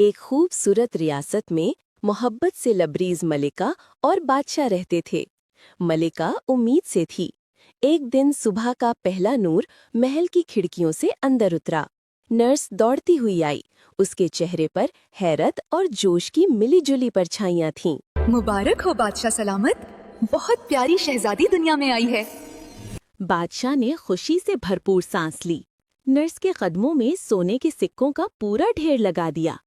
एक खूबसूरत रियासत में मोहब्बत से लबरीज मलिका और बादशाह रहते थे। मलिका उम्मीद से थी। एक दिन सुबह का पहला नूर महल की खिड़कियों से अंदर उतरा। नर्स दौड़ती हुई आई। उसके चेहरे पर हैरत और जोश की मिलीजुली परछाइयां थीं। मुबारक हो बादशाह सलामत, बहुत प्यारी शहजादी दुनिया में आई है। बादशाह ने खुशी से भरपूर सांस ली। नर्स के कदमों में सोने के सिक्कों का पूरा ढेर लगा दिया।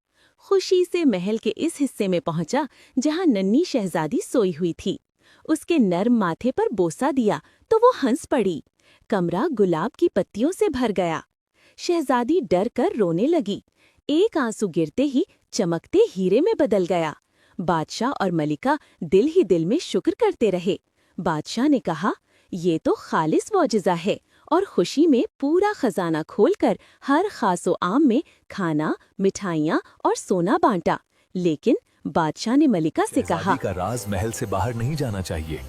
खुशी से महल के इस हिस्से में पहुंचा जहां नन्ही शहजादी सोई हुई थी। उसके नर्म माथे पर बोसा दिया तो वो हंस पड़ी। कमरा गुलाब की पत्तियों से भर गया। शहजादी डर कर रोने लगी। एक आंसू गिरते ही चमकते हीरे में बदल गया। बादशाह और मलिका दिल ही दिल में शुक्र करते रहे। बादशाह ने कहा, ये तो खालिस मौजिज़ा है, और खुशी में पूरा खजाना खोलकर हर खासो आम में खाना, मिठाइयाँ और सोना बांटा। लेकिन बादशाह ने मलिका से कहा, शहजादी का राज महल से बाहर नहीं जाना चाहिए।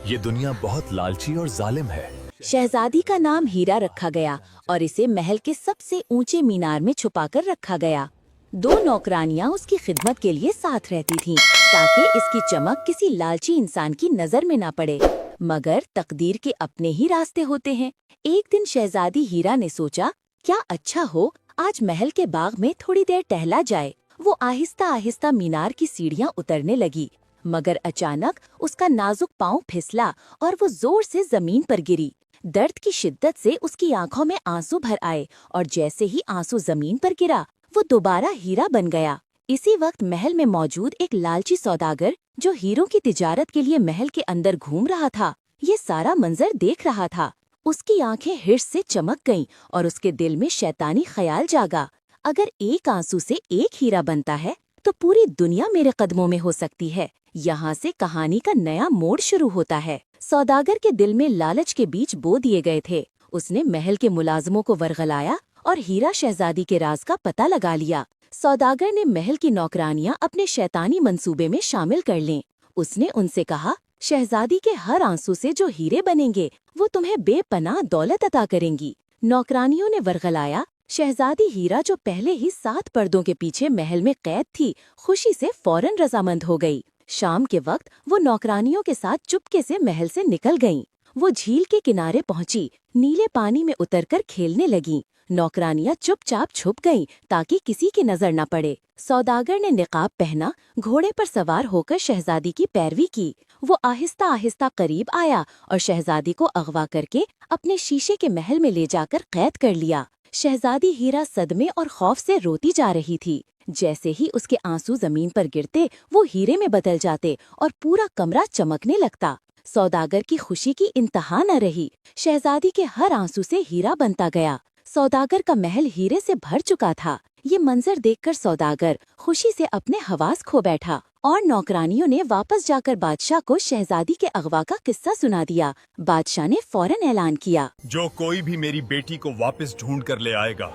ये दुनिया बहुत लालची और जालिम है। शहजादी का नाम हीरा रखा गया और इसे महल के सबसे ऊंचे मीनार में छुपाकर रखा गया। 2 नौकरानियां उसकी खिदमत के लिए साथ रहती थीं, ताकि इसकी चमक किसी लालची इंसान की नजर में ना पड़े। मगर तकदीर के अपने ही रास्ते होते हैं। एक दिन शहजादी हीरा ने सोचा, क्या अच्छा हो आज महल के बाग में थोड़ी देर टहला जाए। वो आहिस्ता आहिस्ता मीनार की सीढ़ियां उतरने लगी, मगर अचानक उसका नाजुक पांव फिसला और वो जोर से जमीन पर गिरी। दर्द की शिद्दत से उसकी आंखों में आंसू भर आए और जैसे ही आंसू जमीन पर गिरा, वो दोबारा हीरा बन गया। इसी वक्त महल में मौजूद एक लालची सौदागर, जो हीरों की तिजारत के लिए महल के अंदर घूम रहा था, ये सारा मंजर देख रहा था। उसकी आंखें हिर्स से चमक गईं और उसके दिल में शैतानी ख्याल जागा। अगर एक आंसू से एक हीरा बनता है तो पूरी दुनिया मेरे कदमों में हो सकती है। यहाँ से कहानी का नया मोड़ शुरू होता है। सौदागर के दिल में लालच के बीज बो दिए गए थे। उसने महल के मुलाजमों को वरगलाया और हीरा शहजादी के राज का पता लगा लिया। सौदागर ने महल की नौकरानियां अपने शैतानी मंसूबे में शामिल कर लें। उसने उनसे कहा, शहजादी के हर आंसू से जो हीरे बनेंगे वो तुम्हें बेपनाह दौलत अता करेंगी। नौकरानियों ने वरगलाया। शहजादी हीरा, जो पहले ही 7 पर्दों के पीछे महल में कैद थी, खुशी से फौरन रजामंद हो गई। शाम के वक्त वो नौकरानियों के साथ चुपके से महल से निकल गईं। वो झील के किनारे पहुंची, नीले पानी में उतरकर खेलने लगीं। नौकरानियां चुपचाप छुप गईं ताकि किसी की नजर न पड़े। सौदागर ने निकाब पहना, घोड़े पर सवार होकर शहजादी की पैरवी की। वो आहिस्ता आहिस्ता करीब आया और शहजादी को अगवा करके अपने शीशे के महल में ले जाकर कैद कर लिया। शहजादी हीरा सदमे और खौफ से रोती जा रही थी। जैसे ही उसके आंसू जमीन पर गिरते, वो हीरे में बदल जाते और पूरा कमरा चमकने लगता। सौदागर की खुशी की इंतहा न रही। शहजादी के हर आंसू से हीरा बनता गया। सौदागर का महल हीरे से भर चुका था। ये मंजर देखकर सौदागर खुशी से अपने हवास खो बैठा और नौकरानियों ने वापस जाकर बादशाह को शहजादी के अगवा का किस्सा सुना दिया। बादशाह ने फौरन ऐलान किया, जो कोई भी मेरी बेटी को वापस ढूंढ कर ले आएगा,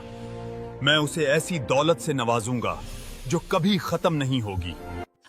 मैं उसे ऐसी दौलत से नवाजूंगा जो कभी खत्म नहीं होगी।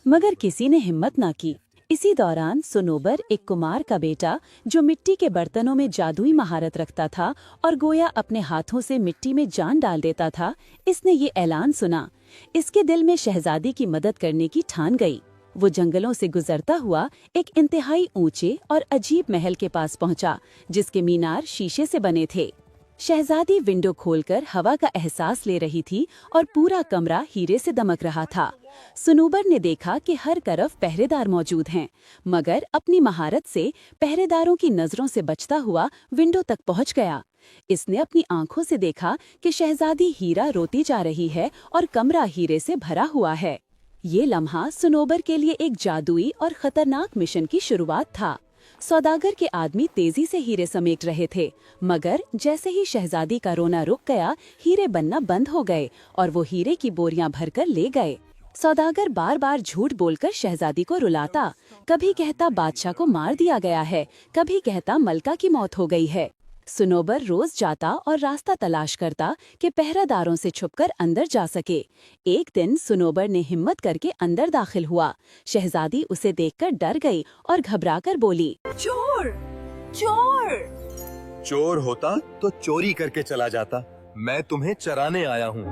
मगर किसी ने हिम्मत न की। इसी दौरान सुनोबर, एक कुमार का बेटा, जो मिट्टी के बर्तनों में जादुई महारत रखता था और गोया अपने हाथों से मिट्टी में जान डाल देता था, इसने ये ऐलान सुना। इसके दिल में शहजादी की मदद करने की ठान गई। वो जंगलों से गुजरता हुआ एक इंतहाई ऊंचे और अजीब महल के पास पहुंचा, जिसके मीनार शीशे से बने थे। शहजादी विंडो खोलकर हवा का एहसास ले रही थी और पूरा कमरा हीरे से दमक रहा था। सुनूबर ने देखा कि हर तरफ पहरेदार मौजूद हैं, मगर अपनी महारत से पहरेदारों की नजरों से बचता हुआ विंडो तक पहुंच गया। इसने अपनी आंखों से देखा कि शहजादी हीरा रोती जा रही है और कमरा हीरे से भरा हुआ है। ये लम्हा सुनोबर के लिए एक जादुई और खतरनाक मिशन की शुरुआत था। सौदागर के आदमी तेजी से हीरे समेट रहे थे, मगर जैसे ही शहजादी का रोना रुक गया, हीरे बनना बंद हो गए और वो हीरे की बोरियां भरकर ले गए। सौदागर बार बार झूठ बोलकर शहजादी को रुलाता। कभी कहता बादशाह को मार दिया गया है, कभी कहता मलका की मौत हो गई है। सुनोबर रोज जाता और रास्ता तलाश करता कि पहरेदारों से छुपकर अंदर जा सके। एक दिन सुनोबर ने हिम्मत करके अंदर दाखिल हुआ। शहजादी उसे देखकर डर गई और घबराकर बोली, चोर! चोर! चोर होता तो चोरी करके चला जाता। मैं तुम्हें चराने आया हूँ।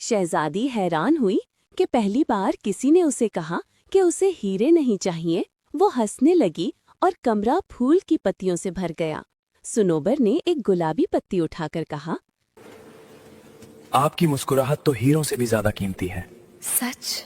शहजादी हैरान हुई कि पहली बार किसी ने उसे कहा कि उसे हीरे नहीं चाहिए। वो हंसने लगी और कमरा फूल की पत्तियों से भर गया। सनोबर ने एक गुलाबी पत्ती उठाकर कहा, आपकी मुस्कुराहट तो हीरों से भी ज्यादा कीमती है। सच?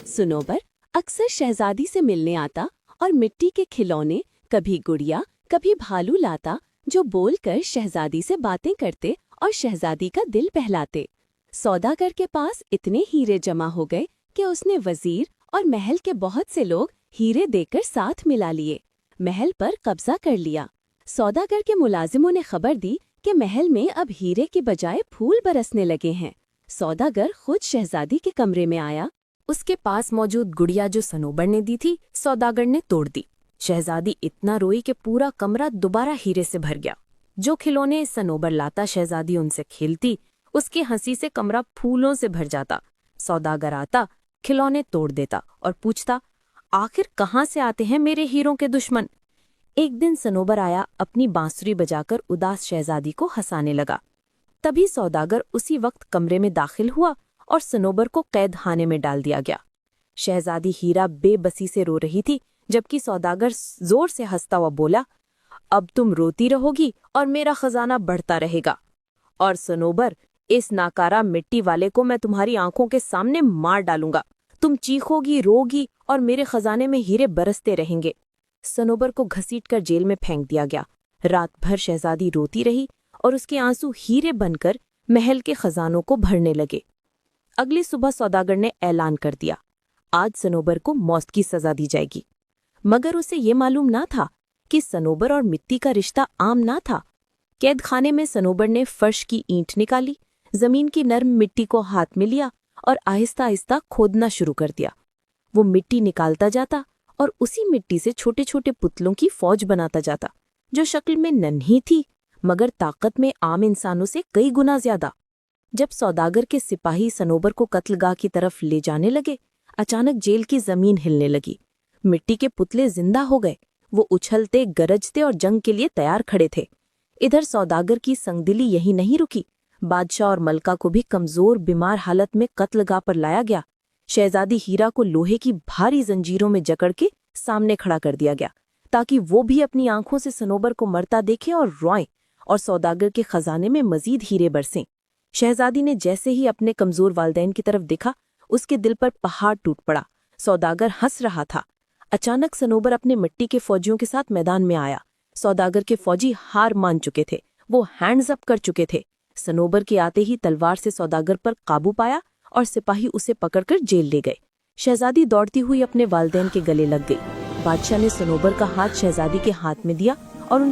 सनोबर अक्सर शहजादी से मिलने आता और मिट्टी के खिलौने, कभी गुड़िया, कभी भालू लाता, जो बोलकर शहजादी से बातें करते और शहजादी का दिल बहलाते। सौदागर के पास इतने हीरे जमा हो गए कि उसने वजीर और महल के बहुत से लोग हीरे देकर साथ मिला लिए, महल पर कब्जा कर लिया। सौदागर के मुलाजिमों ने खबर दी कि महल में अब हीरे की बजाय फूल बरसने लगे हैं। सौदागर खुद शहजादी के कमरे में आया। उसके पास मौजूद गुड़िया जो सनोबर ने दी थी, सौदागर ने तोड़ दी। शहजादी इतना रोई कि पूरा कमरा दोबारा हीरे से भर गया। जो खिलौने सनोबर लाता, शहजादी उनसे खेलती। उसकी हंसी से कमरा फूलों से भर जाता। सौदागर आता, खिलौने तोड़ देता और पूछता, आखिर कहाँ से आते हैं मेरे हीरों के दुश्मन? एक दिन सनोबर आया, अपनी बांसुरी बजाकर उदास शहजादी को हंसाने लगा। तभी सौदागर उसी वक्त कमरे में दाखिल हुआ और सनोबर को कैद खाने में डाल दिया गया। शहजादी हीरा बेबसी से रो रही थी, जबकि सौदागर जोर से हंसता हुआ बोला, अब तुम रोती रहोगी और मेरा खजाना बढ़ता रहेगा। और सनोबर, इस नाकारा मिट्टी वाले को मैं तुम्हारी आंखों के सामने मार डालूंगा। तुम चीखोगी, रोगी और मेरे खजाने में हीरे बरसते रहेंगे। सनोबर को घसीटकर जेल में फेंक दिया गया। रात भर शहजादी रोती रही और उसके आंसू हीरे बनकर महल के खजानों को भरने लगे। अगली सुबह सौदागर ने ऐलान कर दिया, आज सनोबर को मौत की सजा दी जाएगी। मगर उसे ये मालूम ना था कि सनोबर और मिट्टी का रिश्ता आम ना था। कैद खाने में सनोबर ने फर्श की ईंट निकाली, जमीन की नर्म मिट्टी को हाथ में लिया और आहिस्ता आहिस्ता खोदना शुरू कर दिया। वो मिट्टी निकालता जाता और उसी मिट्टी से छोटे छोटे पुतलों की फौज बनाता जाता, जो शक्ल में नन्ही थी मगर ताकत में आम इंसानों से कई गुना ज्यादा। जब सौदागर के सिपाही सनोबर को कत्लगाह की तरफ ले जाने लगे, अचानक जेल की जमीन हिलने लगी। मिट्टी के पुतले जिंदा हो गए। वो उछलते, गरजते और जंग के लिए तैयार खड़े थे। इधर सौदागर की संगदिली यही नहीं रुकी, बादशाह और मलका को भी कमजोर, बीमार हालत में कत्लगाह पर लाया गया। शहजादी हीरा को लोहे की भारी जंजीरों में जकड़ के सामने खड़ा कर दिया गया, ताकि वो भी अपनी आंखों से सनोबर को मरता देखे और रोएं और सौदागर के खजाने में मजीद हीरे बरसें। शहजादी ने जैसे ही अपने कमजोर वालदैन की तरफ देखा, उसके दिल पर पहाड़ टूट पड़ा। सौदागर हंस रहा था। अचानक सनोबर अपने मिट्टी के फौजियों के साथ मैदान में आया। सौदागर के फौजी हार मान चुके थे, वो हैंड्स अप कर चुके थे। सनोबर के आते ही तलवार से सौदागर पर काबू पाया और सिपाही उसे पकड़कर जेल ले गए। शहजादी दौड़ती हुई अपने वालदैन के गले लग गई। बादशाह ने सनोबर का हाथ शहजादी के हाथ में दिया और